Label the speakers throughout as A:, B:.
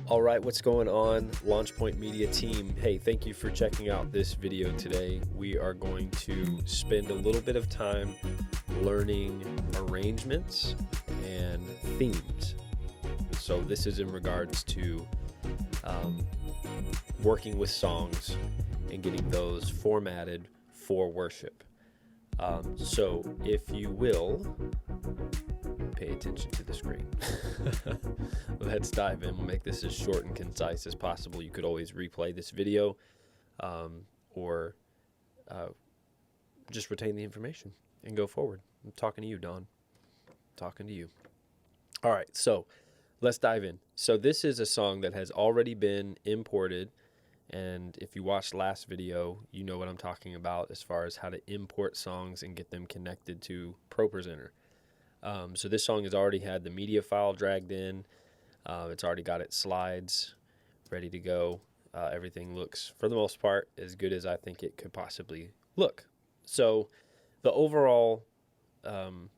A: All right, what's going on, Launchpoint Media team? Hey, thank you for checking out this video today. We are going to spend a little bit of time learning arrangements and themes. So this is in regards to working with songs and getting those formatted for worship. So if you will, pay attention to the screen. Let's dive in. We'll make this as short and concise as possible. You could always replay this video or just retain the information and go forward. I'm talking to you, Don. I'm talking to you. All right, so let's dive in. So this is a song that has already been imported, and if you watched last video, you know what I'm talking about as far as how to import songs and get them connected to ProPresenter. So this song has already had the media file dragged in. It's already got its slides ready to go. Everything looks, for the most part, as good as I think it could possibly look. So the overall, the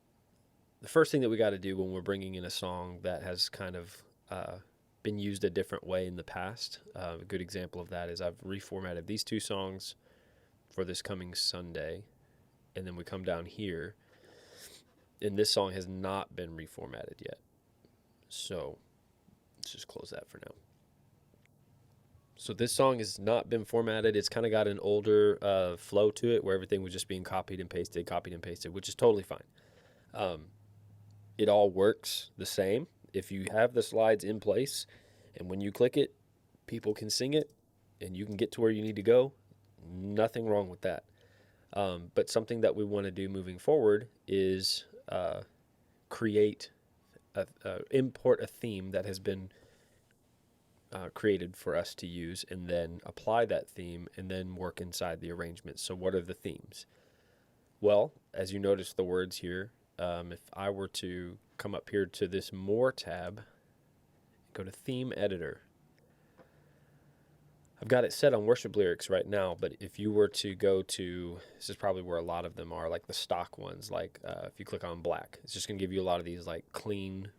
A: first thing that we got to do when we're bringing in a song that has kind of been used a different way in the past, a good example of that is I've reformatted these two songs for this coming Sunday, and then we come down here, and this song has not been reformatted yet. So let's just close that for now. So this song has not been formatted. It's kind of got an older flow to it where everything was just being copied and pasted, which is totally fine. It all works the same. If you have the slides in place and when you click it, people can sing it and you can get to where you need to go, nothing wrong with that. But something that we want to do moving forward is import a theme that has been created for us to use, and then apply that theme and then work inside the arrangement. So what are the themes? Well, as you notice the words here, if I were to come up here to this More tab, go to Theme Editor, I've got it set on worship lyrics right now, but if you were to go to, this is probably where a lot of them are, like the stock ones, like if you click on black, it's just going to give you a lot of these like clean,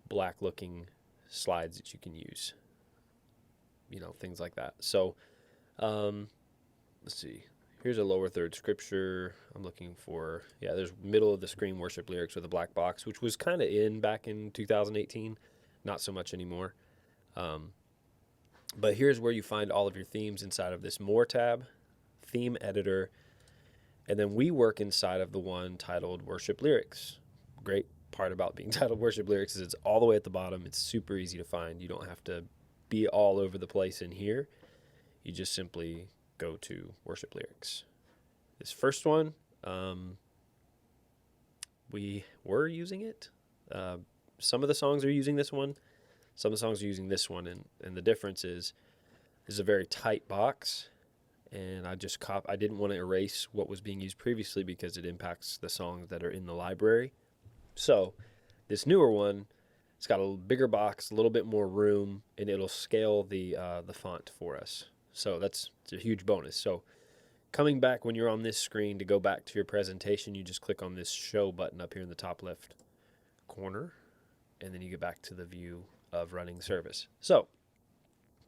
A: black looking slides that you can use, things like that. So let's see, here's a lower third scripture. I'm looking for, there's middle of the screen worship lyrics with a black box, which was kind of in back in 2018, not so much anymore. But here's where you find all of your themes inside of this More tab, Theme Editor, and then we work inside of the one titled Worship Lyrics. Great part about being titled Worship Lyrics is it's all the way at the bottom. It's super easy to find. You don't have to be all over the place in here. You just simply go to Worship Lyrics. This first one, we were using it. Some of the songs are using this one. Some of the songs are using this one, and the difference is this is a very tight box, and I didn't want to erase what was being used previously because it impacts the songs that are in the library. So this newer one, it's got a bigger box, a little bit more room, and it'll scale the font for us. So it's a huge bonus. So coming back when you're on this screen to go back to your presentation, you just click on this Show button up here in the top left corner, and then you get back to the view of running service. So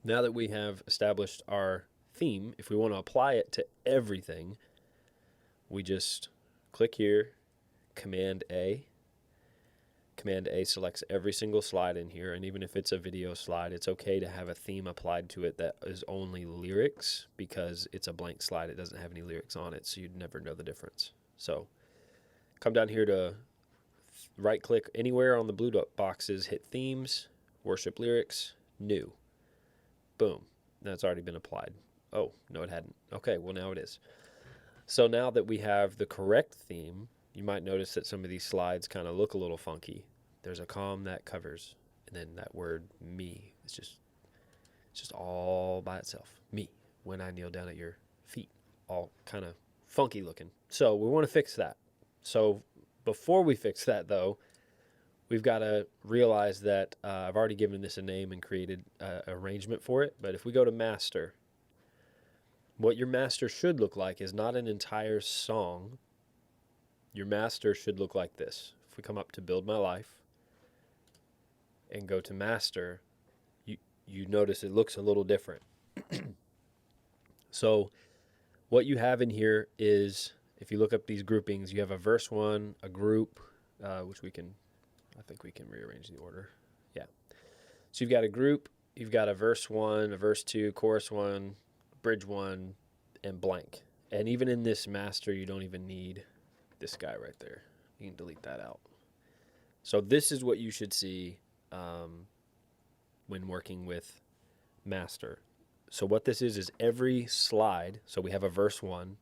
A: now that we have established our theme, if we want to apply it to everything, we just click here, Command A. Command A selects every single slide in here, and even if it's a video slide, it's okay to have a theme applied to it that is only lyrics because it's a blank slide. It doesn't have any lyrics on it, so you'd never know the difference. So come down here to right click anywhere on the blue boxes, hit Themes, Worship Lyrics, New. Boom. That's already been applied. Oh, no, it hadn't. Okay, well, now it is. So now that we have the correct theme, you might notice that some of these slides kind of look a little funky. There's a comma that covers, and then that word me. It's just all by itself. Me, when I kneel down at your feet. All kind of funky looking. So we want to fix that. So before we fix that, though, we've got to realize that I've already given this a name and created an arrangement for it. But if we go to Master, what your master should look like is not an entire song. Your master should look like this. If we come up to Build My Life and go to Master, you notice it looks a little different. So what you have in here is, if you look up these groupings, you have a verse 1, a group, which I think we can rearrange the order. Yeah. So you've got a group, you've got a verse 1, a verse 2, chorus 1, bridge 1, and blank. And even in this master, you don't even need this guy right there. You can delete that out. So this is what you should see when working with master. So what this is every slide. So we have a verse 1,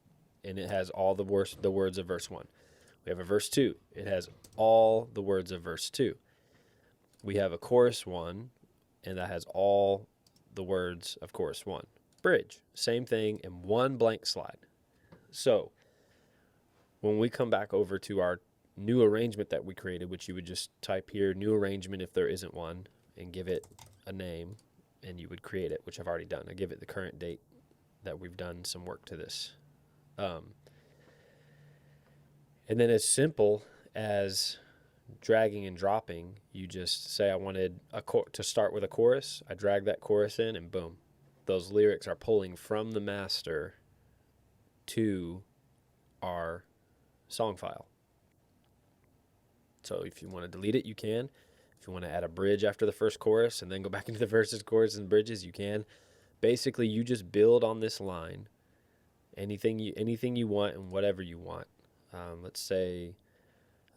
A: and it has all the words of verse 1. We have a verse 2. It has all the words of verse 2. We have a chorus 1, and that has all the words of chorus 1. Bridge, same thing in one blank slide. So when we come back over to our new arrangement that we created, which you would just type here, new arrangement if there isn't one, and give it a name, and you would create it, which I've already done. I give it the current date that we've done some work to this. And then as simple as dragging and dropping, you just say I wanted to start with a chorus. I drag that chorus in, and boom, those lyrics are pulling from the master to our song file. So if you want to delete it, you can. If you want to add a bridge after the first chorus and then go back into the verses, choruses, and bridges, you can. Basically, you just build on this line anything you want and whatever you want. Let's say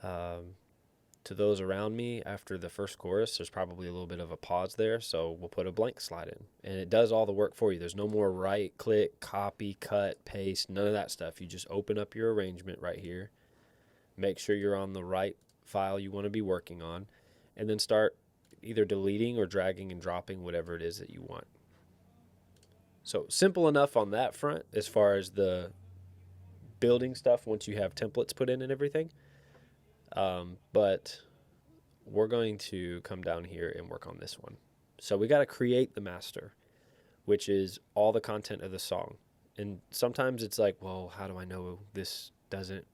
A: to those around me, after the first chorus, there's probably a little bit of a pause there, so we'll put a blank slide in. And it does all the work for you. There's no more right click, copy, cut, paste, none of that stuff. You just open up your arrangement right here, make sure you're on the right file you want to be working on, and then start either deleting or dragging and dropping whatever it is that you want. So simple enough on that front as far as the building stuff once you have templates put in and everything. But we're going to come down here and work on this one. So we got to create the master, which is all the content of the song. And sometimes it's like, well, how do I know this doesn't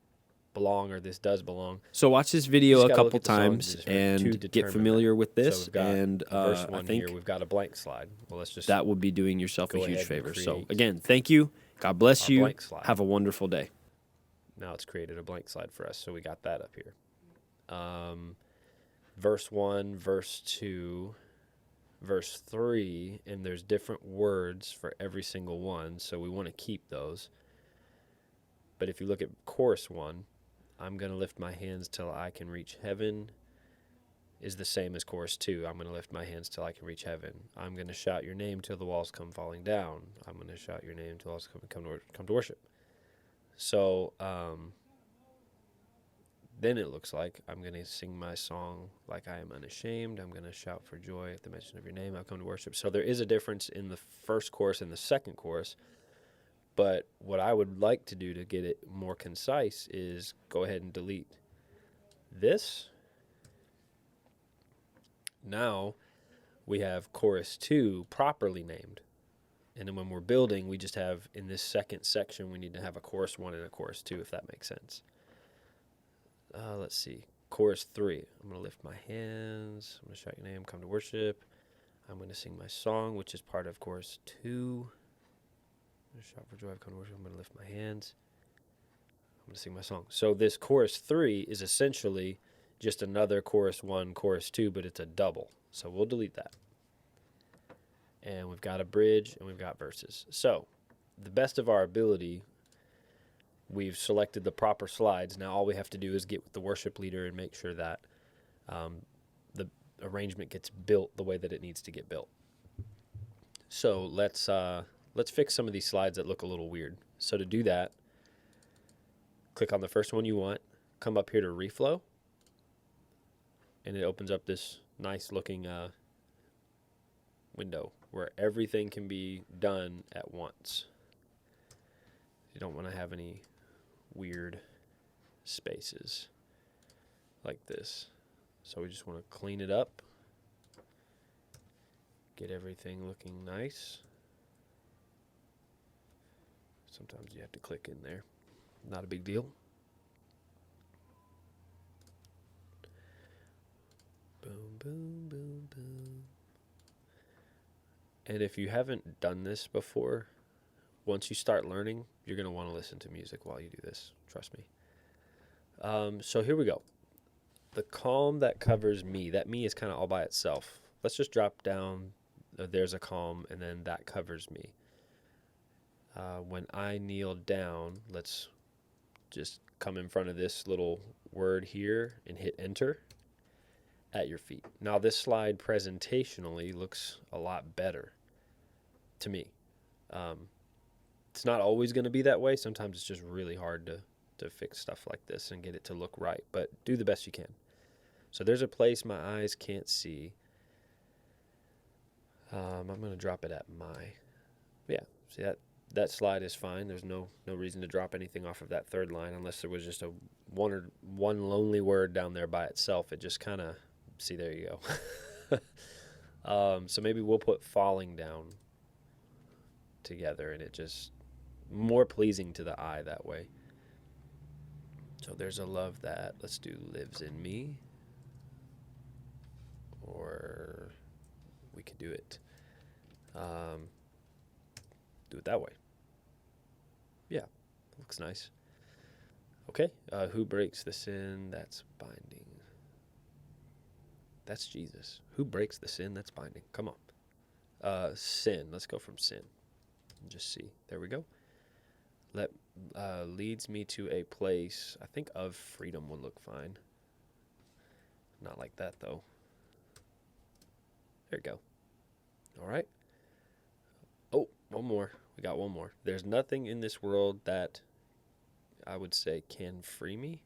A: belong or this does belong?
B: So watch this video a couple times and get familiar with this.
A: So and verse 1 I think here, we've got a blank slide. Well, let's just
B: that would be doing yourself a huge favor. So again, thank you. God bless you. Have a wonderful day.
A: Now it's created a blank slide for us, so we got that up here. Verse 1, verse 2, verse 3, and there's different words for every single one, so we want to keep those. But if you look at chorus 1, I'm going to lift my hands till I can reach heaven, is the same as chorus 2. I'm going to lift my hands till I can reach heaven. I'm going to shout your name till the walls come falling down. I'm going to shout your name till the walls come to worship. So then it looks like I'm going to sing my song like I am unashamed. I'm going to shout for joy at the mention of your name. I've come to worship. So there is a difference in the first chorus and the second chorus. But what I would like to do to get it more concise is go ahead and delete this. Now we have chorus 2 properly named. And then when we're building, we just have, in this second section, we need to have a chorus 1 and a chorus 2, if that makes sense. Let's see. Chorus 3. I'm going to lift my hands. I'm going to shout your name, come to worship. I'm going to sing my song, which is part of chorus 2. I'm going to shout for joy, I've come to worship. I'm going to lift my hands. I'm going to sing my song. So this chorus 3 is essentially just another chorus 1, chorus 2, but it's a double. So we'll delete that. And we've got a bridge, and we've got verses. So the best of our ability, we've selected the proper slides. Now all we have to do is get with the worship leader and make sure that the arrangement gets built the way that it needs to get built. So let's fix some of these slides that look a little weird. So to do that, click on the first one you want, come up here to reflow, and it opens up this nice looking window where everything can be done at once. You don't want to have any weird spaces like this. So we just want to clean it up, get everything looking nice. Sometimes you have to click in there. Not a big deal. Boom, boom, boom, boom. And if you haven't done this before, once you start learning, you're going to want to listen to music while you do this. Trust me. So here we go. The calm that covers me, that me is kind of all by itself. Let's just drop down. There's a calm, and then that covers me. When I kneel down, let's just come in front of this little word here and hit enter at your feet. Now this slide presentationally looks a lot better to me. It's not always going to be that way. Sometimes it's just really hard to fix stuff like this and get it to look right, but do the best you can. So there's a place my eyes can't see. I'm going to drop it at my, see that slide is fine. There's no reason to drop anything off of that third line unless there was just one lonely word down there by itself. It just kind of, see, there you go. So maybe we'll put falling down together, and it just more pleasing to the eye that way. So there's a love that, let's do lives in me, or we could do it that way. Yeah, looks nice. Okay, who breaks the sin that's binding? That's Jesus. Who breaks the sin that's binding? Come on. Sin. Let's go from sin. Just see. There we go. Leads me to a place, I think of freedom would look fine. Not like that, though. There you go. All right. Oh, one more. We got one more. There's nothing in this world that I would say can free me.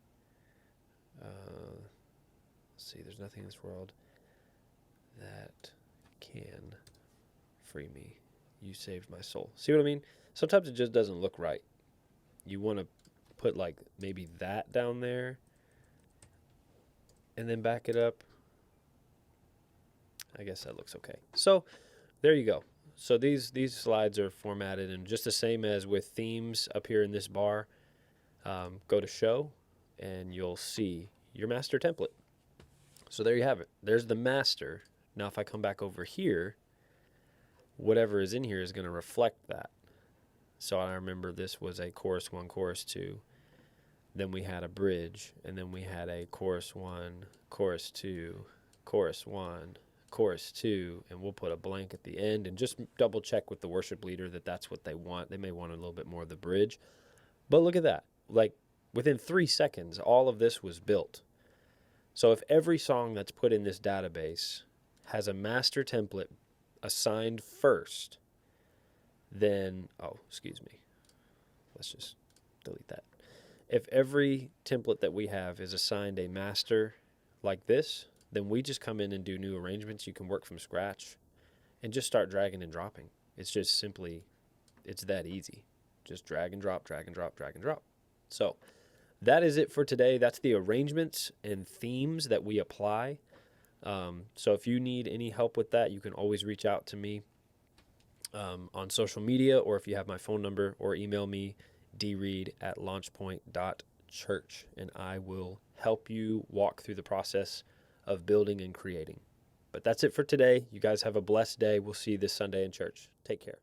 A: Let's see. There's nothing in this world that can free me. You saved my soul. See what I mean? Sometimes it just doesn't look right. You want to put like maybe that down there and then back it up. I guess that looks okay. So there you go. So these slides are formatted, and just the same as with themes up here in this bar, go to show and you'll see your master template. So there you have it. There's the master. Now if I come back over here, whatever is in here is going to reflect that. So I remember this was a chorus 1, chorus 2. Then we had a bridge, and then we had a chorus 1, chorus 2, chorus 1, chorus 2, and we'll put a blank at the end and just double check with the worship leader that that's what they want. They may want a little bit more of the bridge. But look at that. Like within 3 seconds, all of this was built. So if every song that's put in this database has a master template assigned first, then, let's just delete that. If every template that we have is assigned a master like this, then we just come in and do new arrangements. You can work from scratch and just start dragging and dropping. It's just simply, it's that easy. Just drag and drop, drag and drop, drag and drop. So that is it for today. That's the arrangements and themes that we apply. So if you need any help with that, you can always reach out to me on social media, or if you have my phone number, or email me, dreed@launchpoint.church, and I will help you walk through the process of building and creating. But that's it for today. You guys have a blessed day. We'll see you this Sunday in church. Take care.